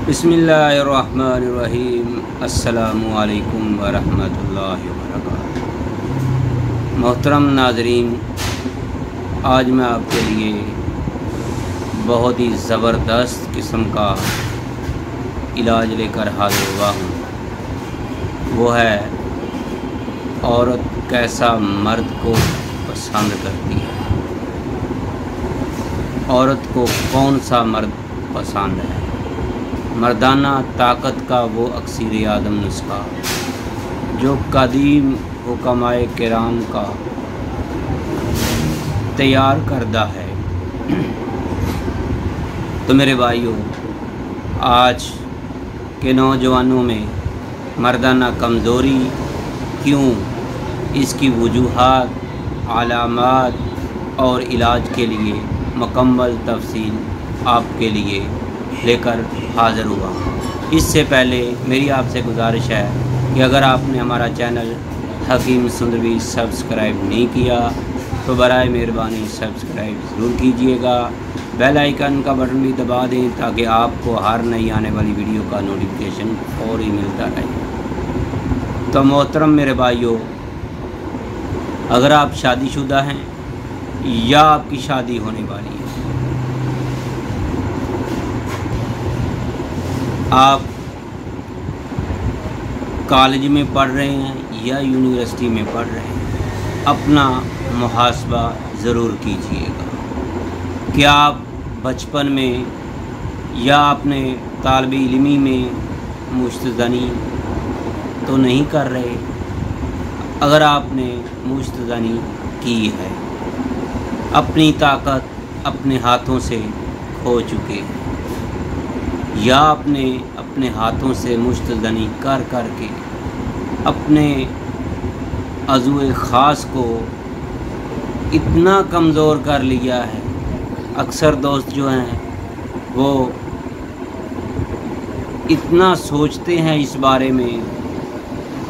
बिस्मिल्लाहिर्रहमानिर्रहीम। अस्सलामु अलैकुम वरहमतुल्लाहि वबरकातुहू। मोहतरम नाज़रीन, आज मैं आपके लिए बहुत ही ज़बरदस्त किस्म का इलाज लेकर हाज़िर हुआ हूँ। वो है औरत कैसा मर्द को पसंद करती है। औरत को कौन सा मर्द पसंद है। मर्दाना ताकत का वो अक्सीर आदम नुस्खा जो कदीम हुक्माए किराम का तैयार करदा है। तो मेरे भाइयों, आज के नौजवानों में मर्दाना कमज़ोरी क्यों, इसकी वजूहात, अलामात और इलाज के लिए मुकम्मल तफसील आपके लिए लेकर हाज़िर हुआ। इससे पहले मेरी आपसे गुजारिश है कि अगर आपने हमारा चैनल हकीम सुंदरवी सब्सक्राइब नहीं किया तो बराए मेहरबानी सब्सक्राइब ज़रूर कीजिएगा। बेल आइकन का बटन भी दबा दें ताकि आपको हर नई आने वाली वीडियो का नोटिफिकेशन फौरी मिलता रहे। तो मोहतरम मेरे भाइयों, अगर आप शादीशुदा हैं या आपकी शादी होने वाली है, आप कॉलेज में पढ़ रहे हैं या यूनिवर्सिटी में पढ़ रहे हैं, अपना मुहासबा ज़रूर कीजिएगा। क्या आप बचपन में या अपने तालिब इल्मी में मुश्तज़नी तो नहीं कर रहे। अगर आपने मुश्तज़नी की है, अपनी ताकत अपने हाथों से खो चुके हैं, या आपने अपने हाथों से मुश्तज़नी कर कर के अपने अज़ूए ख़ास को इतना कमज़ोर कर लिया है। अक्सर दोस्त जो हैं वो इतना सोचते हैं इस बारे में,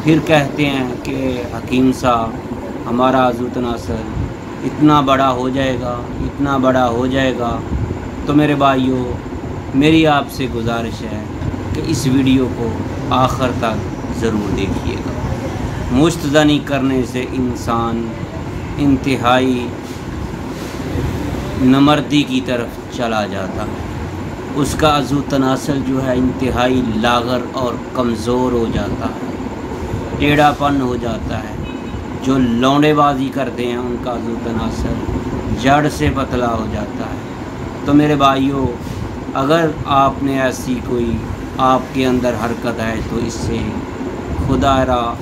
फिर कहते हैं कि हकीम साहब हमारा अज़ू तनासर इतना बड़ा हो जाएगा, इतना बड़ा हो जाएगा। तो मेरे भाइयों, मेरी आपसे गुजारिश है कि इस वीडियो को आखिर तक ज़रूर देखिएगा। मुश्तज़नी करने से इंसान इंतहाई नमर्दी की तरफ चला जाता है। उसका अज़ू तनासल जो है इंतहाई लागर और कमज़ोर हो जाता है, टेढ़ापन हो जाता है। जो लौंडेबाजी करते हैं उनका अज़ू तनासल जड़ से पतला हो जाता है। तो मेरे भाइयों, अगर आपने ऐसी कोई आपके अंदर हरकत है तो इससे खुदारा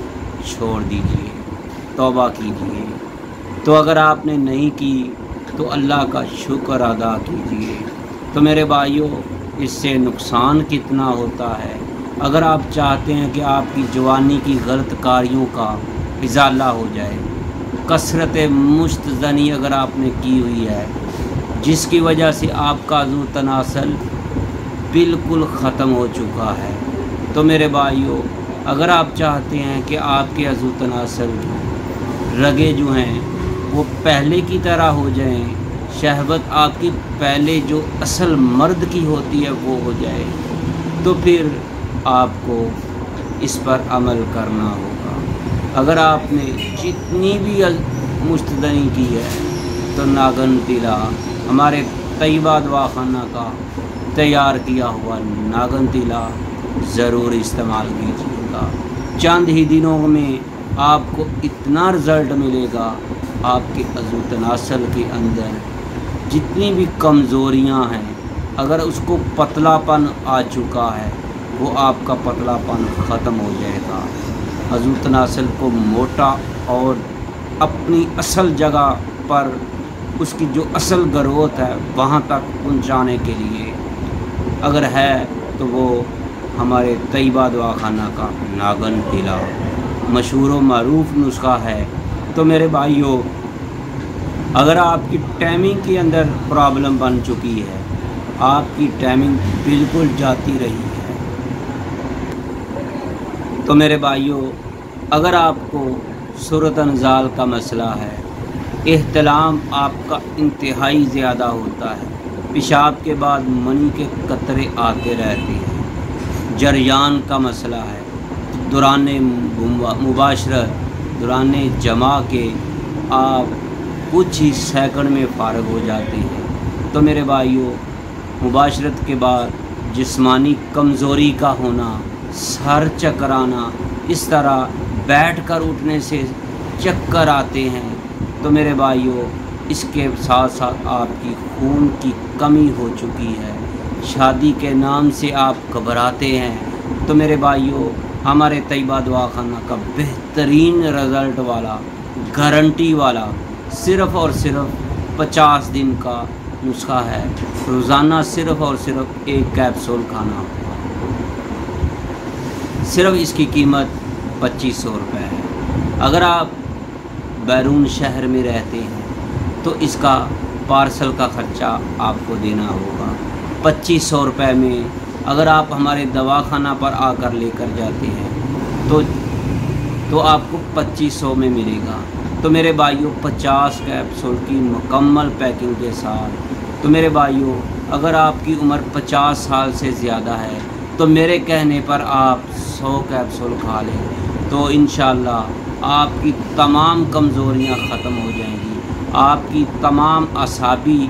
छोड़ दीजिए, तौबा कीजिए। तो अगर आपने नहीं की तो अल्लाह का शुक्र अदा कीजिए। तो मेरे भाइयों, इससे नुकसान कितना होता है। अगर आप चाहते हैं कि आपकी जवानी की गलत कारियों का इजाला हो जाए, कसरत मुश्तज़नी अगर आपने की हुई है जिसकी वजह से आपका अज़ू तनासल बिल्कुल ख़त्म हो चुका है, तो मेरे भाइयों, अगर आप चाहते हैं कि आपके अज़ू तनासल रगे जो हैं वो पहले की तरह हो जाएं, शहवत आपकी पहले जो असल मर्द की होती है वो हो जाए, तो फिर आपको इस पर अमल करना होगा। अगर आपने जितनी भी मुश्तज़नी की है तो नागन तिला, हमारे तैयबा दवाखाना का तैयार किया हुआ नागन तिला ज़रूर इस्तेमाल कीजिएगा। चंद ही दिनों में आपको इतना रिज़ल्ट मिलेगा, आपके अज़ू तनासल के अंदर जितनी भी कमज़ोरियां हैं, अगर उसको पतलापन आ चुका है वो आपका पतलापन ख़त्म हो जाएगा। अज़ू तनासल को मोटा और अपनी असल जगह पर उसकी जो असल ग्रोथ है वहाँ तक पहुँचाने के लिए अगर है तो वो हमारे तैयबा दवाखाना का नागन तिला मशहूर व मारूफ नुस्खा है। तो मेरे भाइयों, अगर आपकी टाइमिंग के अंदर प्रॉब्लम बन चुकी है, आपकी टाइमिंग बिल्कुल जाती रही है, तो मेरे भाइयों, अगर आपको सूरत नज़ाल का मसला है, एहतलाम आपका इंतहाई ज़्यादा होता है, पेशाब के बाद मनी के कतरे आते रहते हैं, जरियान का मसला है, दौरान मुबाशरत, दौरान जमा के आप कुछ ही सेकंड में फ़ारग हो जाते हैं। तो मेरे भाइयों, मुबाशरत के बाद जिस्मानी कमज़ोरी का होना, सर चकराना, इस तरह बैठकर उठने से चक्कर आते हैं, तो मेरे भाइयों इसके साथ साथ आपकी खून की कमी हो चुकी है, शादी के नाम से आप घबराते हैं, तो मेरे भाइयों हमारे तैयबा दवाखाना का बेहतरीन रिज़ल्ट वाला, गारंटी वाला सिर्फ़ और सिर्फ 50 दिन का नुस्खा है। रोज़ाना सिर्फ़ और सिर्फ एक कैप्सूल खाना, सिर्फ इसकी कीमत 2500 रुपये है। अगर आप बैरून शहर में रहते हैं तो इसका पार्सल का ख़र्चा आपको देना होगा 2500 रुपये में। अगर आप हमारे दवाखाना पर आकर लेकर जाते हैं तो आपको 2500 में मिलेगा। तो मेरे भाइयों 50 कैप्सूल की मुकम्मल पैकिंग के साथ, तो मेरे भाइयों अगर आपकी उम्र 50 साल से ज़्यादा है तो मेरे कहने पर आप 100 कैप्सूल खा लें तो इंशाअल्लाह आपकी तमाम कमज़ोरियाँ ख़त्म हो जाएंगी, आपकी तमाम असाबी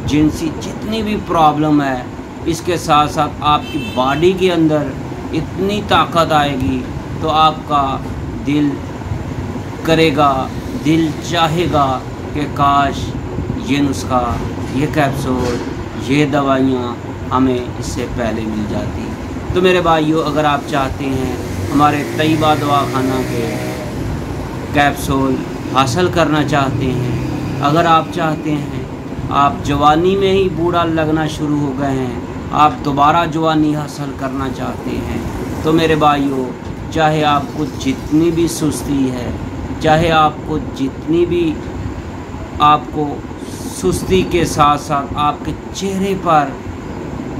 जिनसी जितनी भी प्रॉब्लम है, इसके साथ साथ आपकी बॉडी के अंदर इतनी ताकत आएगी तो आपका दिल करेगा, दिल चाहेगा कि काश ये नुस्खा, ये कैप्सूल, ये दवाइयाँ हमें इससे पहले मिल जाती। तो मेरे भाइयों अगर आप चाहते हैं हमारे तैयबा दवाखाना के कैप्सूल हासिल करना चाहते हैं, अगर आप चाहते हैं आप जवानी में ही बूढ़ा लगना शुरू हो गए हैं, आप दोबारा जवानी हासिल करना चाहते हैं, तो मेरे भाइयों चाहे आपको जितनी भी सुस्ती है, चाहे आपको जितनी भी आपको सुस्ती के साथ साथ आपके चेहरे पर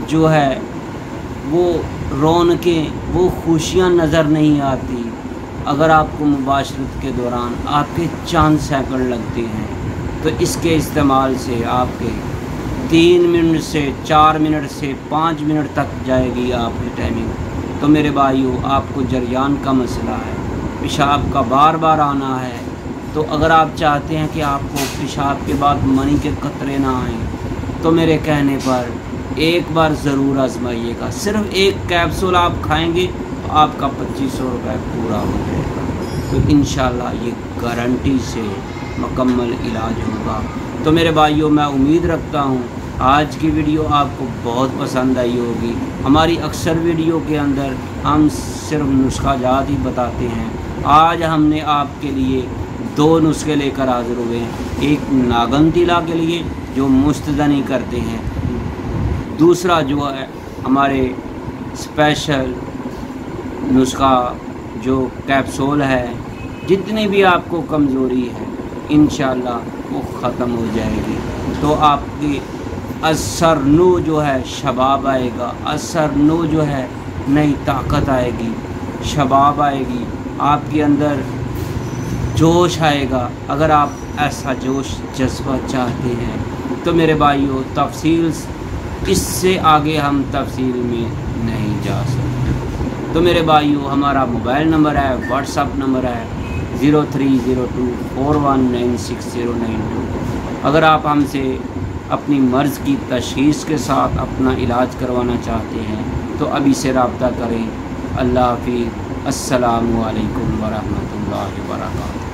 जो है वो रौनकें, वो खुशियाँ नज़र नहीं आती, अगर आपको मुबाशरत के दौरान आपके चंद सेकंड लगते हैं तो इसके इस्तेमाल से आपके 3 मिनट से 4 मिनट से 5 मिनट तक जाएगी आपकी टाइमिंग। तो मेरे भाइयों आपको जरियान का मसला है, पेशाब का बार बार आना है, तो अगर आप चाहते हैं कि आपको पेशाब के बाद मनी के कतरे ना आएँ तो मेरे कहने पर एक बार ज़रूर आजमाइएगा। सिर्फ एक कैप्सूल आप खाएंगे तो आपका 2500 रुपये पूरा हो जाएगा। तो इंशाल्लाह ये गारंटी से मुकम्मल इलाज होगा। तो मेरे भाइयों मैं उम्मीद रखता हूँ आज की वीडियो आपको बहुत पसंद आई होगी। हमारी अक्सर वीडियो के अंदर हम सिर्फ नुस्खाजात ही बताते हैं। आज हमने आपके लिए 2 नुस्खे लेकर हाजिर हुए हैं, एक नागन तिला के लिए जो मुस्तदनी करते हैं, दूसरा जो है हमारे स्पेशल नुस्खा जो कैप्सूल है, जितनी भी आपको कमज़ोरी है इंशाअल्लाह वो ख़त्म हो जाएगी। तो आपकी असर नो जो है शबाब आएगा, असर नो जो है नई ताकत आएगी, शबाब आएगी, आपके अंदर जोश आएगा। अगर आप ऐसा जोश जज्बा चाहते हैं तो मेरे भाइयों तफसील इससे आगे हम तफसील में नहीं जा सकते। तो मेरे भाइयों हमारा मोबाइल नंबर है, व्हाट्सअप नंबर है 0302419692। अगर आप हमसे अपनी मर्ज़ की तशख़ीस के साथ अपना इलाज करवाना चाहते हैं तो अभी से रब्ता करें। अल्लाह हाफ़िज़। अस्सलामु अलैकुम व रहमतुल्लाहि व बरकातुहू।